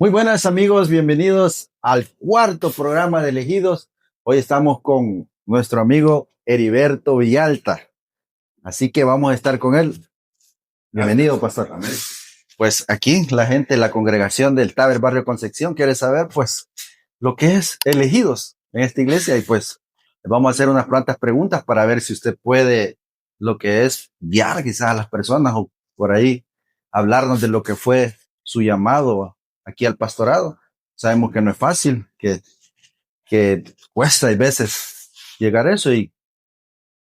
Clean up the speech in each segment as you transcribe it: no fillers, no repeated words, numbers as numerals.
Muy buenas amigos, bienvenidos al cuarto programa de Elegidos. Hoy estamos con nuestro amigo Heriberto Villalta, así que vamos a estar con él. Bienvenido, pastor. Amén. Pues aquí la gente, la congregación del Taber Barrio Concepción quiere saber pues lo que es Elegidos en esta iglesia y pues vamos a hacer unas cuantas preguntas para ver si usted puede lo que es guiar quizás a las personas o por ahí hablarnos de lo que fue su llamado aquí al pastorado. Sabemos que no es fácil, que cuesta a veces llegar a eso. Y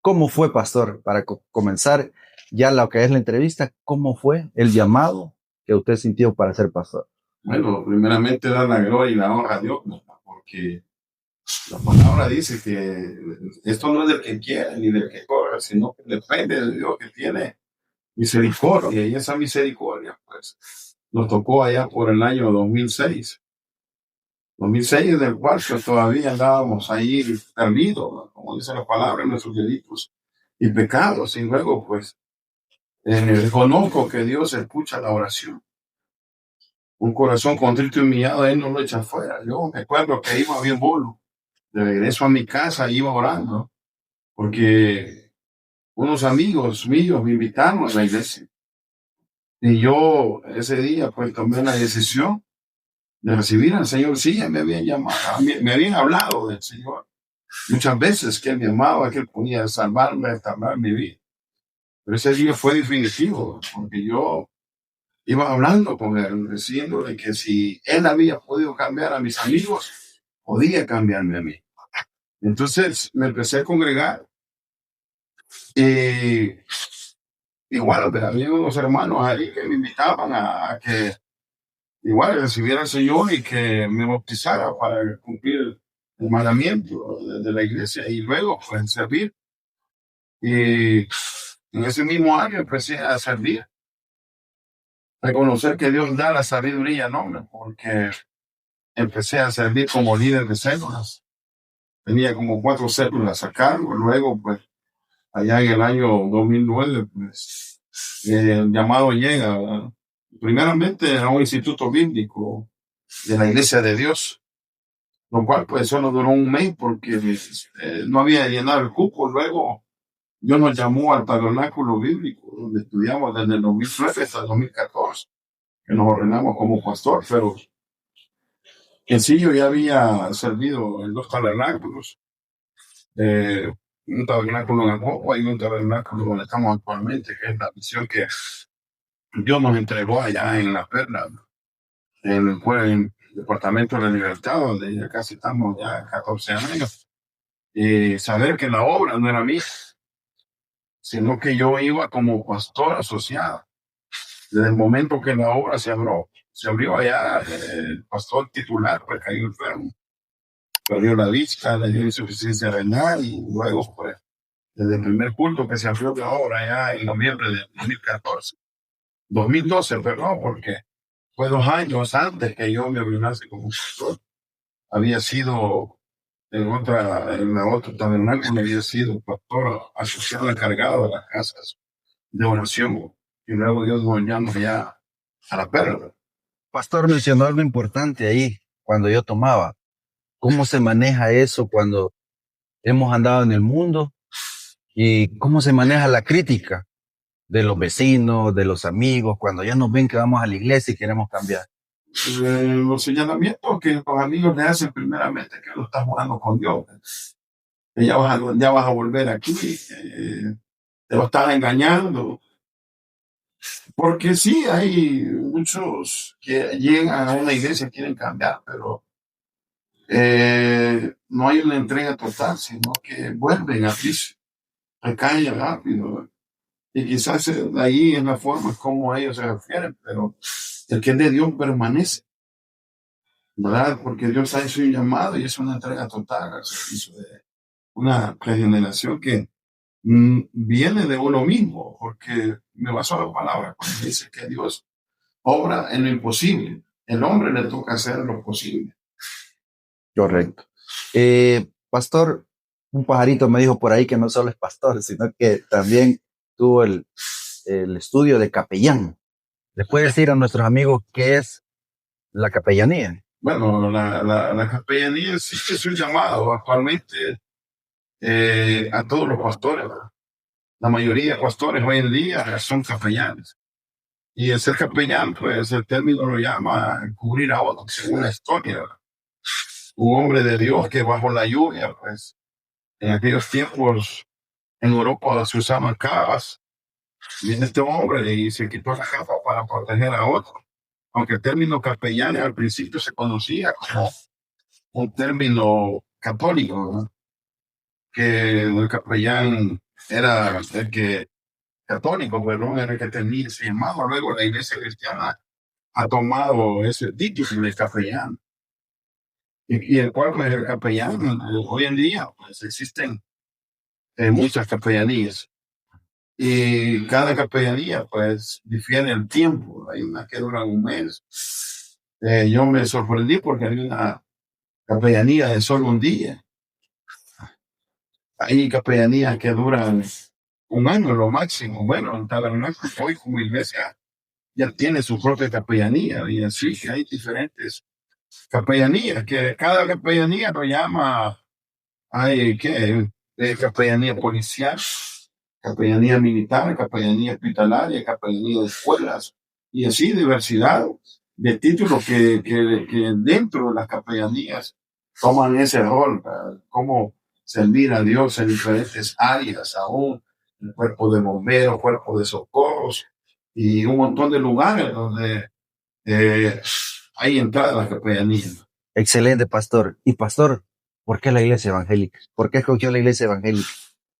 cómo fue, pastor, para comenzar ya lo que es la entrevista, cómo fue el llamado que usted sintió para ser pastor. Bueno, primeramente dar la gloria y la honra a Dios, ¿no? Porque la palabra dice que esto no es del que quiere ni del que corre, sino que depende de Dios que tiene misericordia. Y esa misericordia, pues, nos tocó allá por el año 2006. 2006, del cual pues, todavía andábamos ahí perdidos, ¿no? Como dice la palabra, en nuestros delitos y pecados. Y luego, pues, reconozco que Dios escucha la oración. Un corazón contrito y humillado, Él no lo echa fuera. Yo me acuerdo que iba bien bolo. De regreso a mi casa iba orando, porque unos amigos míos me invitaron a la iglesia. Y yo ese día pues tomé la decisión de recibir al Señor. Sí, me habían llamado, me habían hablado del Señor muchas veces, que Él me amaba, que Él podía salvarme, restaurar mi vida. Pero ese día fue definitivo, porque yo iba hablando con Él, diciéndole que si Él había podido cambiar a mis amigos, podía cambiarme a mí. Entonces me empecé a congregar y igual, pero había unos hermanos ahí que me invitaban a que igual recibiera al Señor y que me bautizara para cumplir el mandamiento de la iglesia y luego pues servir. Y en ese mismo año empecé a servir, reconocer que Dios da la sabiduría, ¿no? Porque empecé a servir como líder de células. Tenía como 4 células a cargo. Luego, pues, allá en el año 2009, pues, el llamado llega, ¿verdad? Primeramente a un instituto bíblico de la Iglesia de Dios, lo cual, pues, solo duró un mes porque no había llenado el cupo. Luego, Dios nos llamó al tabernáculo bíblico, donde estudiamos desde el 2009 hasta el 2014, que nos ordenamos como pastor, pero en sí yo ya había servido en 2 tabernáculos. Un tabernáculo en Angola y un tabernáculo donde estamos actualmente, que es la misión que Dios nos entregó allá en La Perla, en el departamento de la Libertad, donde ya casi estamos ya 14 años. Y saber que la obra no era mía, sino que yo iba como pastor asociado. Desde el momento que la obra se abrió allá, el pastor titular pues cayó enfermo, perdió la vista, le dio insuficiencia renal y luego pues desde el primer culto que se abrió la obra ya en noviembre de 2012, perdón, porque fue 2 años antes que yo me ordenase como pastor. Había sido en la otra tabernáculo, había sido pastor asociado encargado de las casas de oración. Y luego Dios nos llama ya a La Perla. Pastor mencionó algo importante ahí cuando yo tomaba. ¿Cómo se maneja eso cuando hemos andado en el mundo? ¿Y cómo se maneja la crítica de los vecinos, de los amigos, cuando ya nos ven que vamos a la iglesia y queremos cambiar? Los señalamientos que los amigos le hacen primeramente que lo estás jugando con Dios. Que ya vas a volver aquí, te lo están engañando. Porque sí, hay muchos que llegan a una iglesia y quieren cambiar, pero no hay una entrega total, sino que vuelven a Cristo, recaen rápido. Y quizás ahí es la forma como ellos se refieren, pero el que es de Dios permanece, ¿verdad? Porque Dios ha hecho un llamado y es una entrega total al servicio de una regeneración que viene de uno mismo, porque me baso a la palabra cuando dice que Dios obra en lo imposible. El hombre le toca hacer lo posible. Correcto. Pastor, un pajarito me dijo por ahí que no solo es pastor, sino que también tuvo el estudio de capellán. ¿Le puede decir a nuestros amigos qué es La capellanía. Bueno, la capellanía sí es un llamado actualmente a todos los pastores, ¿verdad? La mayoría de pastores hoy en día son capellanes. Y el ser capellán, pues el término lo llama cubrir a otros, según la historia, ¿verdad? Un hombre de Dios que bajo la lluvia, pues en aquellos tiempos en Europa se usaban capas. Viene este hombre y se quitó la capa para proteger a otro. Aunque el término capellán al principio se conocía como un término católico, ¿no? Que el capellán era el que, católico, perdón, era el que tenía ese llamado. Luego la iglesia cristiana ha tomado ese título de capellán. Y el cual, pues, el capellán, hoy en día, pues existen muchas capellanías. Y cada capellanía, pues, difiere el tiempo. Hay una que dura un mes. Yo me sorprendí porque hay una capellanía de solo un día. Hay capellanías que duran un año lo máximo. Bueno, el tabernáculo hoy como iglesia ya tiene su propia capellanía y así que hay diferentes capellanías, que cada capellanía lo llama, hay que capellanía policial, capellanía militar, capellanía hospitalaria, capellanía de escuelas y así diversidad de títulos que dentro de las capellanías toman ese rol, como servir a Dios en diferentes áreas, aún el cuerpo de bomberos, cuerpo de socorros y un montón de lugares donde hay entrada a la capellanía. Excelente, pastor. Y pastor, ¿por qué la iglesia evangélica? ¿Por qué escogió la iglesia evangélica?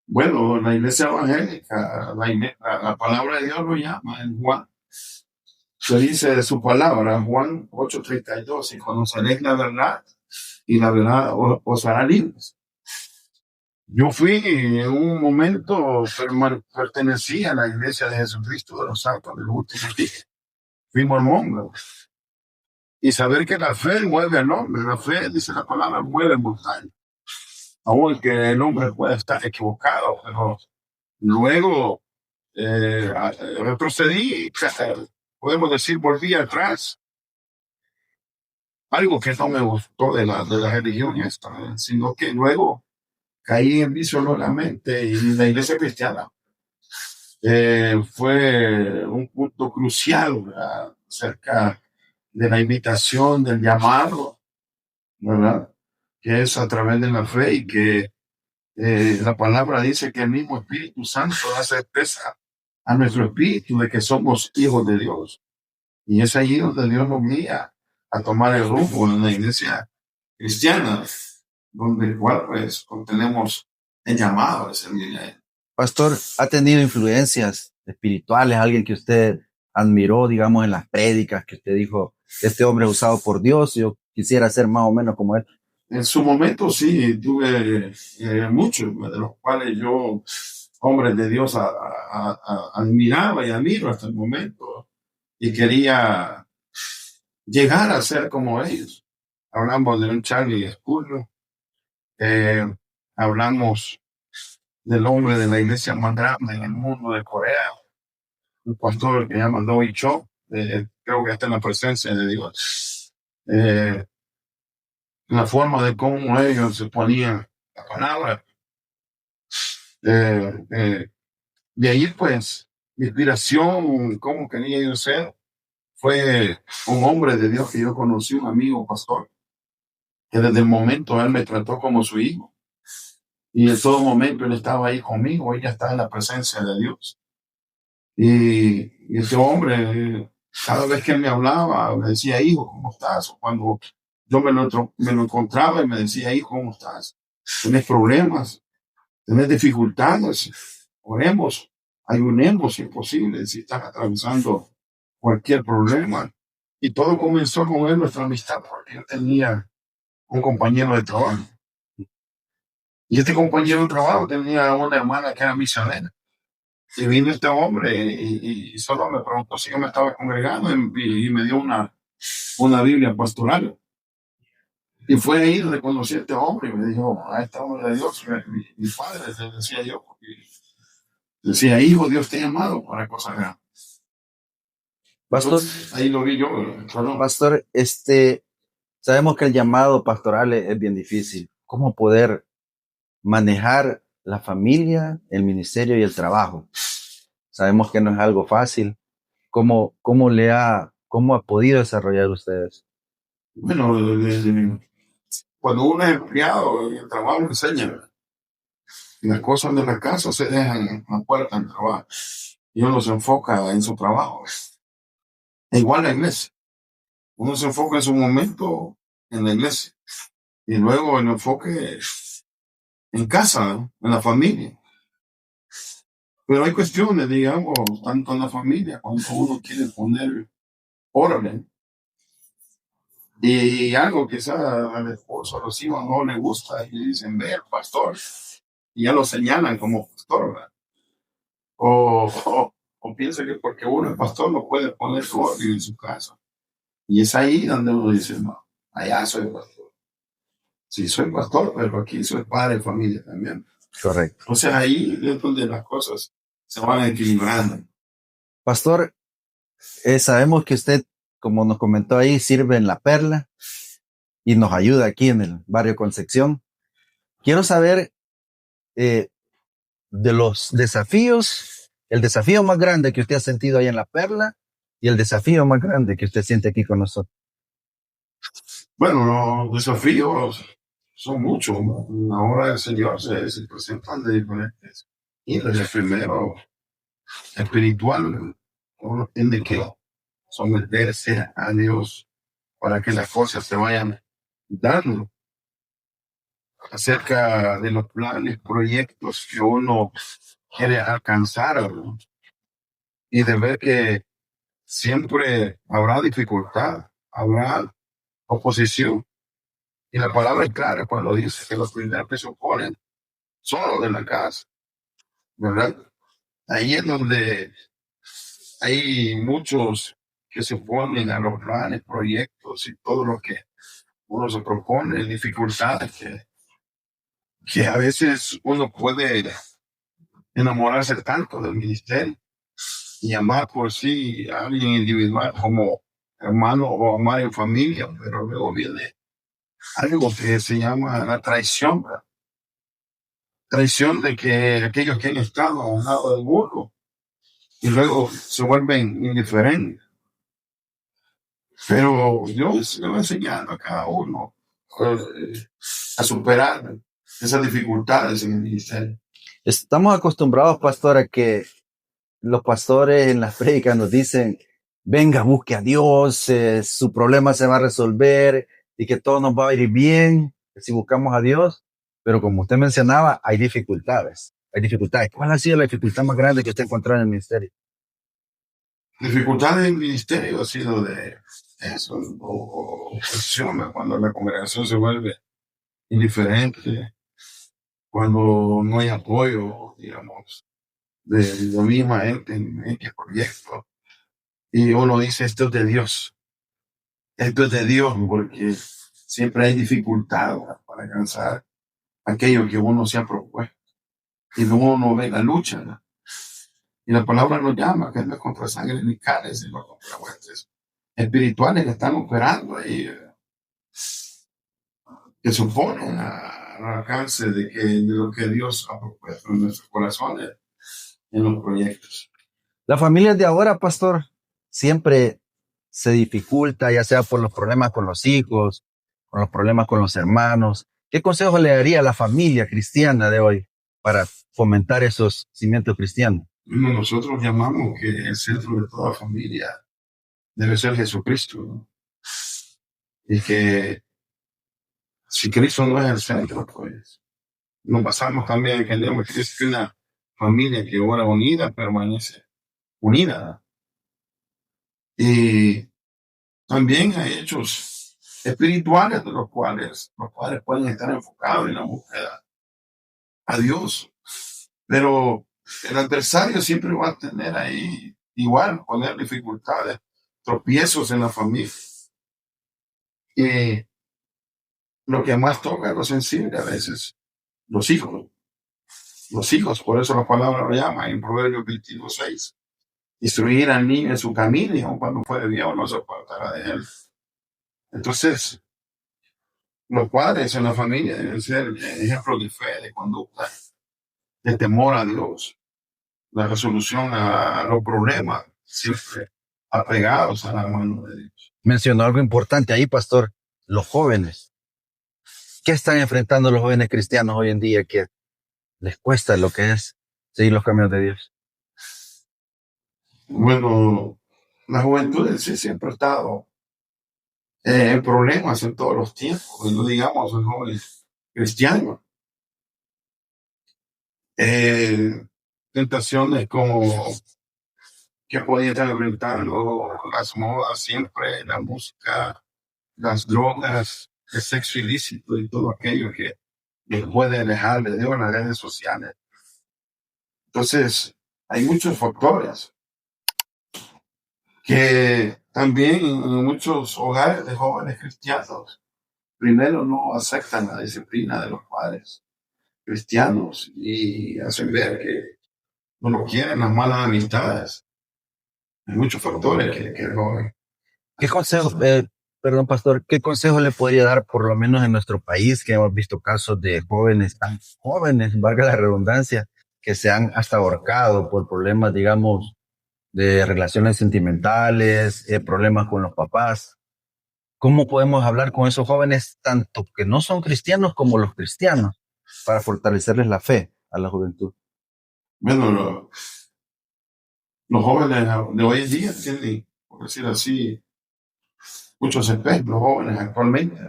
Bueno, la iglesia evangélica, la palabra de Dios lo llama en Juan. Se dice de su palabra, Juan 8:32, y conoceréis la verdad, y la verdad os hará libres. Yo fui en un momento, pertenecía a la iglesia de Jesucristo de los Santos del último día. Fui mormón, ¿no? Y saber que la fe mueve al hombre, la fe, dice la palabra, mueve montañas. Aún que el hombre puede estar equivocado, pero luego retrocedí, podemos decir, volví atrás. Algo que no me gustó de la religión esta, sino que luego caí en vicio nuevamente y la iglesia cristiana fue un punto crucial, ¿verdad? Acerca de la invitación, del llamado, ¿verdad? Que es a través de la fe y que la palabra dice que el mismo Espíritu Santo da certeza a nuestro espíritu de que somos hijos de Dios. Y es allí donde Dios nos guía a tomar el rumbo en la iglesia cristiana, donde el cual pues tenemos el llamado de servir a Él. Pastor, ¿ha tenido influencias espirituales? ¿Alguien que usted admiró, digamos, en las prédicas, que usted dijo, este hombre es usado por Dios, yo quisiera ser más o menos como él? En su momento sí, tuve muchos, de los cuales yo, hombres de Dios, admiraba y admiro hasta el momento y quería llegar a ser como ellos. Hablamos de un Charlie Spurgeon, hablamos del hombre de la iglesia más grande en el mundo de Corea, un pastor que se llama Doy Cho, creo que está en la presencia de Dios. La forma de cómo ellos se ponían la palabra. De ahí, pues, mi inspiración, cómo quería yo ser, fue un hombre de Dios que yo conocí, un amigo pastor, que desde el momento él me trató como su hijo. Y en todo momento él estaba ahí conmigo, ella estaba en la presencia de Dios. Y ese hombre, cada vez que él me hablaba, me decía, hijo, ¿cómo estás? O cuando yo me lo encontraba y me decía, hijo, ¿cómo estás? ¿Tienes problemas? ¿Tienes dificultades? Oremos, ayunemos si es posible, si estás atravesando cualquier problema. Y todo comenzó con él, nuestra amistad, porque yo tenía un compañero de trabajo. Y este compañero de trabajo tenía una hermana que era misionera. Y vino este hombre y solo me preguntó si yo me estaba congregando y me dio una Biblia pastoral. Y fue ahí donde conocí a este hombre y me dijo, a este hombre de Dios, mi padre, le decía yo, porque decía, hijo, Dios te ha llamado para cosas grandes. Pastor, Entonces, ahí lo vi yo. Perdón. pastor, sabemos que el llamado pastoral es bien difícil. ¿Cómo poder manejar la familia, el ministerio y el trabajo? Sabemos que no es algo fácil. ¿Cómo ha podido desarrollar ustedes? Bueno, cuando uno es empleado en el trabajo le enseñan. Las cosas de la casa se dejan a puerta en trabajo. Y uno se enfoca en su trabajo. E igual la iglesia. Uno se enfoca en su momento en la iglesia. Y luego el enfoque en casa, ¿no? En la familia. Pero hay cuestiones, digamos, tanto en la familia, cuando uno quiere poner orden. Y algo quizás al esposo, a los hijos no le gusta y le dicen, ve, pastor. Y ya lo señalan como pastor, ¿verdad? O piensa que porque uno es pastor no puede poner su orden en su casa. Y es ahí donde uno dice, no, allá soy pastor. Sí, soy pastor, pero aquí soy padre de familia también. Correcto. O sea, ahí es donde las cosas se van equilibrando. Pastor, sabemos que usted, como nos comentó ahí, sirve en La Perla y nos ayuda aquí en el barrio Concepción. Quiero saber eh, de los desafíos, el desafío más grande que usted ha sentido ahí en La Perla y el desafío más grande que usted siente aquí con nosotros. Bueno, los desafíos son muchos, ¿no? Ahora el Señor se presentan de diferentes. Y el primero, espiritual, uno tiene que someterse a Dios para que las cosas se vayan dando acerca de los planes, proyectos que uno quiere alcanzar, ¿no? Y de ver que siempre habrá dificultad, habrá oposición. Y la palabra es clara cuando dice que los primeros que se oponen son los de la casa, ¿verdad? Ahí es donde hay muchos que se oponen a los planes, proyectos y todo lo que uno se propone, dificultades que a veces uno puede enamorarse tanto del ministerio y amar por sí a alguien individual como hermano o amar en familia, pero luego viene algo que se llama la traición, ¿verdad? Traición de que aquellos que han estado a un lado del mundo y luego se vuelven indiferentes. Pero Dios le va enseñando a cada uno a superar esas dificultades en el ministerio. Estamos acostumbrados, pastor, a que los pastores en las prédicas nos dicen, venga, busque a Dios, su problema se va a resolver y que todo nos va a ir bien si buscamos a Dios. Pero como usted mencionaba, hay dificultades. Hay dificultades. ¿Cuál ha sido la dificultad más grande que usted encontró en el ministerio? Dificultades en el ministerio ha sido de eso, o oposición, cuando la congregación se vuelve indiferente, cuando no hay apoyo, digamos, de la misma gente en X proyecto. Y uno dice, esto es de Dios, porque siempre hay dificultad para alcanzar aquello que uno se ha propuesto. Y luego uno ve la lucha, ¿no? Y la palabra nos llama, que no es contra sangre ni carne, sino contra huestes espirituales que están operando ahí, que suponen al alcance de lo que Dios ha propuesto en nuestros corazones, en los proyectos. La familia de ahora, pastor, siempre se dificulta, ya sea por los problemas con los hijos, con los problemas con los hermanos. ¿Qué consejo le daría a la familia cristiana de hoy para fomentar esos cimientos cristianos? Nosotros llamamos que el centro de toda familia debe ser Jesucristo, ¿no? Y que si Cristo no es el centro, pues nos basamos también en que debemos que una familia que ora unida permanece unida. Y también hay hechos espirituales de los cuales los padres pueden estar enfocados en la búsqueda a Dios. Pero el adversario siempre va a tener ahí, igual, poner dificultades, tropiezos en la familia. Y lo que más toca es lo sensible a veces, los hijos. Los hijos, por eso la palabra lo llama en Proverbios 22:6. instruir al niño en su camino, y aun cuando fuere viejo no se apartará de él. Entonces, los padres en la familia deben ser ejemplos de fe, de conducta, de temor a Dios, la resolución a los problemas, siempre apegados a la mano de Dios. Mencionó algo importante ahí, pastor, los jóvenes. ¿Qué están enfrentando los jóvenes cristianos hoy en día que les cuesta lo que es seguir los caminos de Dios? Bueno, la juventud en sí siempre ha estado en problemas en todos los tiempos, no digamos los jóvenes cristianos. Tentaciones como que podían estar enfrentando las modas siempre, la música, las drogas, el sexo ilícito y todo aquello que les puede alejar de Dios en las redes sociales. Entonces, hay muchos factores que también en muchos hogares de jóvenes cristianos, primero no aceptan la disciplina de los padres cristianos y hacen ver que no lo quieren, las malas amistades. Hay muchos factores que el joven. ¿Qué consejo, perdón, pastor, qué consejo le podría dar, por lo menos en nuestro país, que hemos visto casos de jóvenes, tan jóvenes, valga la redundancia, que se han hasta ahorcado por problemas, digamos, de relaciones sentimentales, problemas con los papás? ¿Cómo podemos hablar con esos jóvenes, tanto que no son cristianos como los cristianos, para fortalecerles la fe a la juventud? Bueno, los jóvenes de hoy en día tienen, por decir así, muchos ejemplos jóvenes actualmente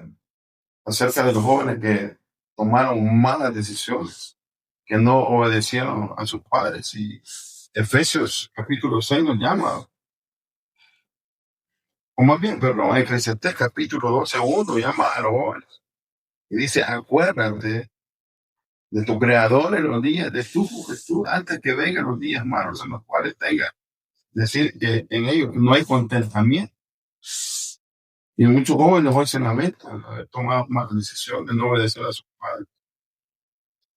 acerca de los jóvenes que tomaron malas decisiones, que no obedecieron a sus padres. Y Efesios capítulo 6 nos llama, o más bien, perdón, Eclesiastés capítulo 12:1 llama a los jóvenes y dice: acuérdate de tu creador en los días de tu juventud, antes que vengan los días malos en los cuales tengas. Decir que en ellos no hay contentamiento. Y muchos jóvenes hoy se lamentan de haber tomado malas decisiones, de no obedecer a sus padres.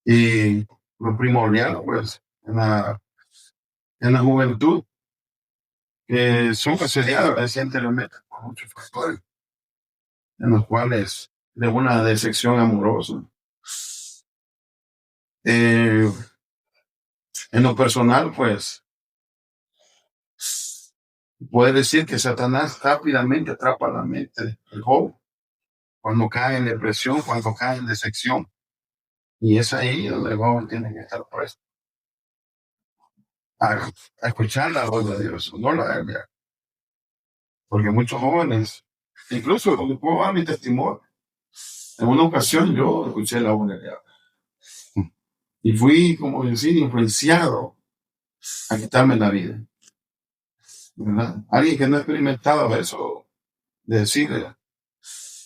Y lo primordial, pues, en la juventud, que son asediados recientemente por muchos factores, en los cuales de una decepción amorosa. En lo personal, pues, puede decir que Satanás rápidamente atrapa la mente del joven cuando cae en depresión, cuando cae en decepción. Y es ahí donde el joven tiene que estar presto a escuchar la voz de Dios, no la de Biblia. Porque muchos jóvenes, incluso puedo dar mi testimonio. En una ocasión yo escuché la voz de Dios y fui, como decir, influenciado a quitarme la vida, ¿verdad? Alguien que no experimentaba eso, de decirle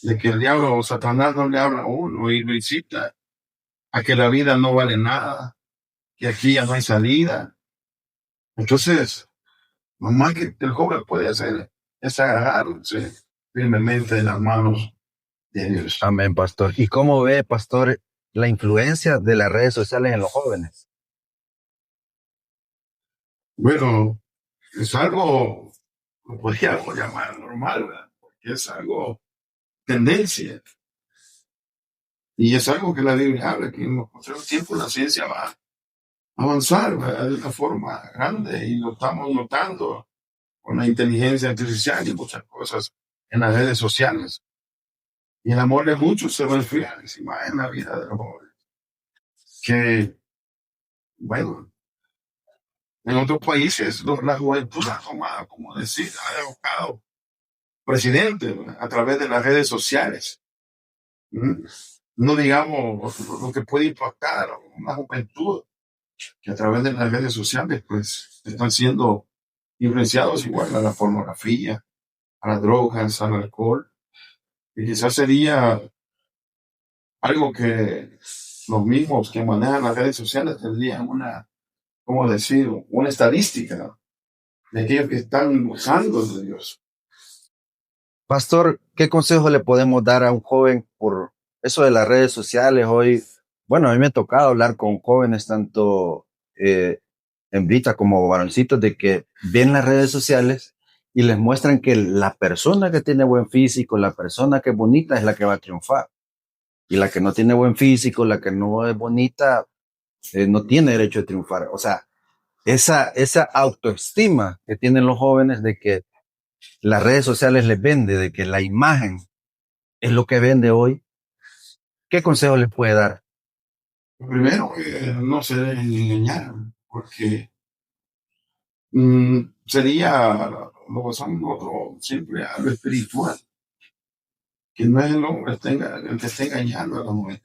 de que el diablo o Satanás no le habla a uno y lo incita a que la vida no vale nada, que aquí ya no hay salida. Entonces, lo más que el joven puede hacer es agarrarse firmemente de las manos de Dios. Amén, pastor. ¿Y cómo ve, pastor, la influencia de las redes sociales en los jóvenes? Bueno, es algo, lo podríamos llamar normal, ¿verdad? Porque es algo tendencia. Y es algo que la Biblia habla, que en los próximos tiempos la ciencia va a avanzar, ¿verdad?, de una forma grande, y lo estamos notando con la inteligencia artificial y muchas cosas en las redes sociales. Y el amor de muchos se va a enfriar encima en la vida de los jóvenes. Que, bueno, en otros países la juventud ha tomado, como decir, ha evocado presidente, ¿verdad?, a través de las redes sociales. ¿Mm? No digamos lo que puede impactar a una juventud que a través de las redes sociales pues están siendo influenciados igual a la pornografía, a las drogas, al alcohol. Y quizás sería algo que los mismos que manejan las redes sociales tendrían una, ¿cómo decir?, una estadística, ¿no?, de aquellos que están usando de Dios. Pastor, ¿qué consejo le podemos dar a un joven por eso de las redes sociales hoy? Bueno, a mí me ha tocado hablar con jóvenes, tanto hembritas como varoncitos de que ven las redes sociales y les muestran que la persona que tiene buen físico, la persona que es bonita es la que va a triunfar. Y la que no tiene buen físico, la que no es bonita, no tiene derecho a triunfar. O sea, esa autoestima que tienen los jóvenes de que las redes sociales les vende, de que la imagen es lo que vende hoy, ¿qué consejo les puede dar? Primero, que no se dejen engañar, porque sería lo que son nosotros siempre algo espiritual, que no es el hombre el que está engañando a la mujer,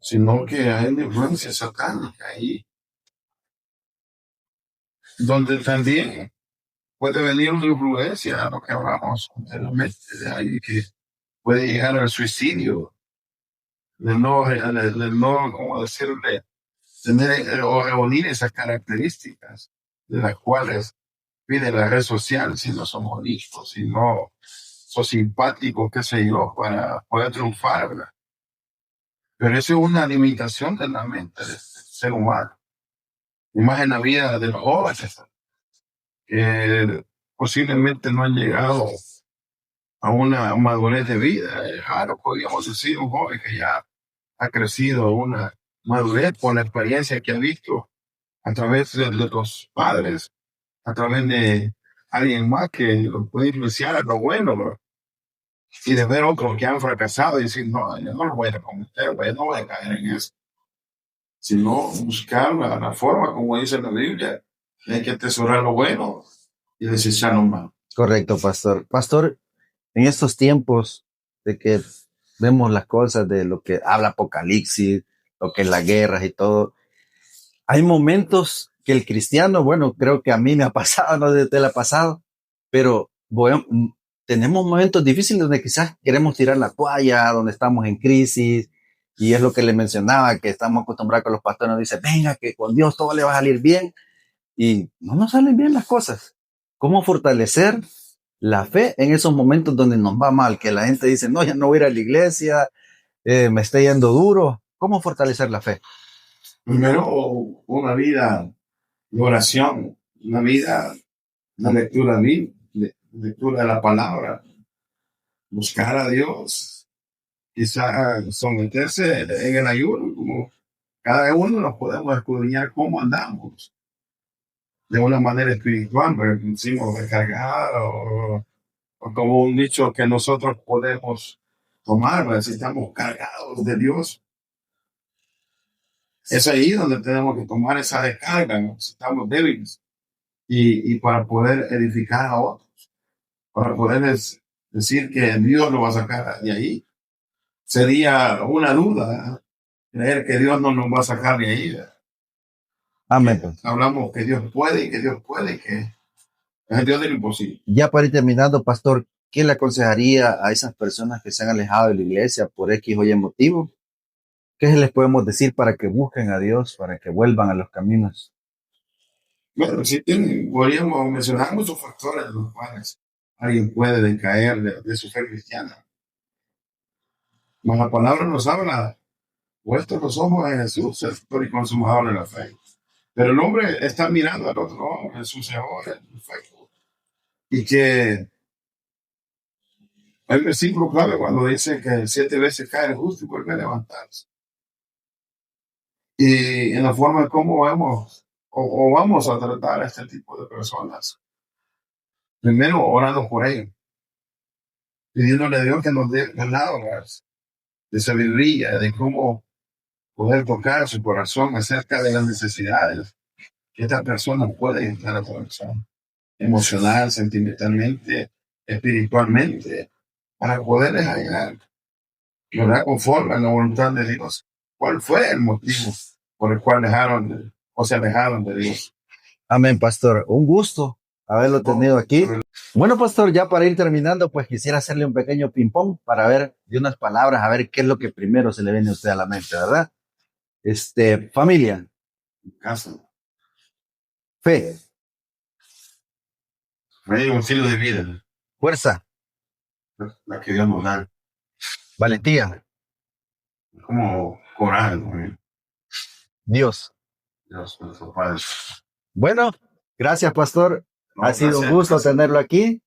sino que hay una influencia satánica ahí, donde también puede venir una influencia, lo que hablamos anteriormente, de ahí que puede llegar al suicidio, de no, como decirle, tener o reunir esas características de las cuales pide la red social, si no son bonitos, si no son simpáticos, qué sé yo, para poder triunfar, ¿verdad? Pero eso es una limitación de la mente del ser humano, y más en la vida de los jóvenes, que posiblemente no han llegado a una madurez de vida. Es raro, podríamos decir, un joven que ya ha crecido a una madurez por la experiencia que ha visto a través de los padres, a través de alguien más que lo puede influenciar a lo bueno, ¿no? Y de ver otros que han fracasado y decir, no, yo no lo voy a cometer, güey, no voy a caer en eso, sino buscar la forma, como dice la Biblia, que hay que atesorar lo bueno y desechar lo malo. Correcto, pastor. Pastor, en estos tiempos de que vemos las cosas de lo que habla Apocalipsis, lo que es las guerras y todo, hay momentos que el cristiano, bueno, creo que a mí me ha pasado, no sé si te la ha pasado, pero tenemos momentos difíciles donde quizás queremos tirar la toalla, donde estamos en crisis, y es lo que le mencionaba, que estamos acostumbrados que los pastores nos dicen, venga, que con Dios todo le va a salir bien, y no nos salen bien las cosas. ¿Cómo fortalecer la fe en esos momentos donde nos va mal? Que la gente dice, no, ya no voy a ir a la iglesia, me está yendo duro. ¿Cómo fortalecer la fe? Primero, una vida de oración, una vida de lectura de la palabra, buscar a Dios, quizá someterse en el ayuno, como cada uno nos podemos escudriñar cómo andamos, de una manera espiritual, pero decimos recargar o como un dicho que nosotros podemos tomar, ¿verdad? Si estamos cargados de Dios, es ahí donde tenemos que tomar esa descarga, ¿no? Si estamos débiles y para poder edificar a otros, para poderles decir que Dios lo va a sacar de ahí. Sería una duda creer que Dios no nos va a sacar de ahí, ¿verdad? Amén. Pues. Hablamos que Dios puede y que Dios puede, que es el Dios del imposible. Ya para ir terminando, pastor, ¿qué le aconsejaría a esas personas que se han alejado de la iglesia por X o Y motivo? ¿Qué les podemos decir para que busquen a Dios, para que vuelvan a los caminos? Bueno, sí, podríamos mencionar muchos factores en los cuales alguien puede decaer de su fe cristiana. Mas la palabra nos habla, puestos los ojos en Jesús, el autor y consumador de la fe. Pero el hombre está mirando al otro hombre, Jesús es ahora, es perfecto. Y que el versículo clave cuando dice que 7 veces cae el justo y vuelve a levantarse. Y en la forma de cómo vemos o vamos a tratar a este tipo de personas. Primero, orando por ellos, pidiéndole a Dios que nos dé palabras de sabiduría, de cómo poder tocar su corazón acerca de las necesidades que esta persona puede estar atravesando, emocional, sentimentalmente, espiritualmente, para poderles ayudar, ¿verdad? Conforme a la voluntad de Dios. ¿Cuál fue el motivo por el cual se alejaron de Dios? Amén, pastor. Un gusto haberlo tenido aquí. Bueno, pastor, ya para ir terminando, pues quisiera hacerle un pequeño ping-pong para ver de unas palabras, a ver qué es lo que primero se le viene a usted a la mente, ¿verdad? Familia, Casa, fe, hay un estilo de vida, fuerza, la que Dios nos da, valentía, como coral, ¿no? Dios. Dios nuestro Padre. Bueno, gracias, pastor. No, Ha sido un gracias, gusto gracias. tenerlo aquí.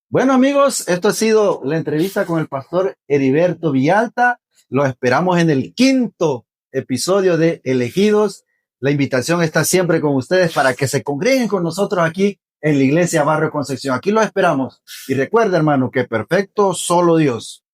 Bueno, amigos, esto ha sido la entrevista con el pastor Heriberto Villalta. Lo esperamos en el 5º episodio de Elegidos. La invitación está siempre con ustedes para que se congreguen con nosotros aquí en la Iglesia Barrio Concepción. Aquí lo esperamos. Y recuerda, hermano, que perfecto solo Dios.